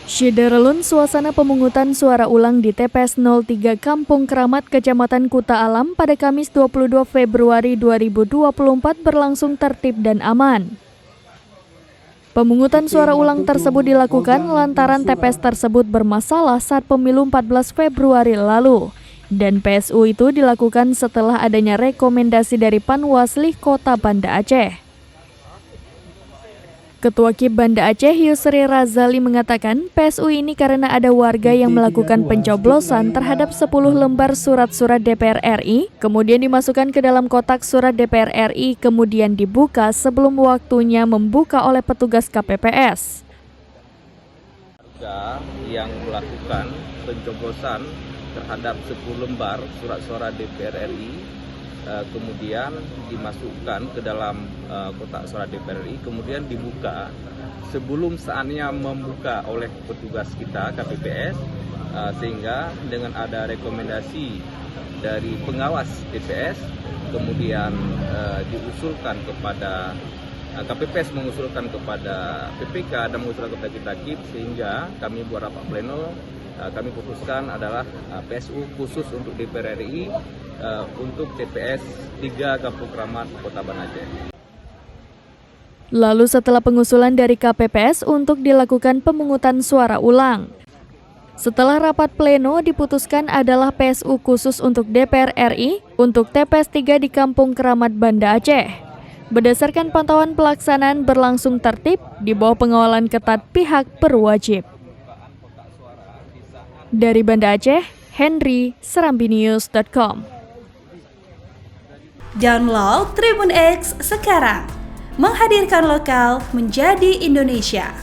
Syederelun suasana pemungutan suara ulang di TPS 03 Kampung Kramat, Kecamatan Kuta Alam pada Kamis 22 Februari 2024 berlangsung tertib dan aman. Pemungutan suara ulang tersebut dilakukan lantaran TPS tersebut bermasalah saat pemilu 14 Februari lalu. Dan PSU itu dilakukan setelah adanya rekomendasi dari Panwasli Kota Banda Aceh. Ketua KIP Banda Aceh Yusri Razali mengatakan PSU ini karena ada warga yang melakukan pencoblosan terhadap 10 lembar surat-surat DPR RI, kemudian dimasukkan ke dalam kotak surat DPR RI, kemudian dibuka sebelum waktunya membuka oleh petugas KPPS. Warga yang melakukan pencoblosan terhadap 10 lembar surat suara DPR RI kemudian dimasukkan ke dalam kotak suara DPR RI, kemudian dibuka sebelum saatnya membuka oleh petugas kita KPPS, sehingga dengan ada rekomendasi dari pengawas TPS kemudian diusulkan kepada KPPS mengusulkan kepada PPK dan mengusulkan kepada kita KIP, sehingga kami buat rapat pleno. Kami putuskan adalah PSU khusus untuk DPR RI untuk TPS 3 Kampung Kramat, Kota Banda Aceh. Lalu setelah pengusulan dari KPPS untuk dilakukan pemungutan suara ulang. Setelah rapat pleno diputuskan adalah PSU khusus untuk DPR RI untuk TPS 3 di Kampung Kramat, Banda Aceh. Berdasarkan pantauan pelaksanaan berlangsung tertib di bawah pengawalan ketat pihak berwajib. Dari Banda Aceh, Henry, serambinews.com. Download Tribun X sekarang, menghadirkan lokal menjadi Indonesia.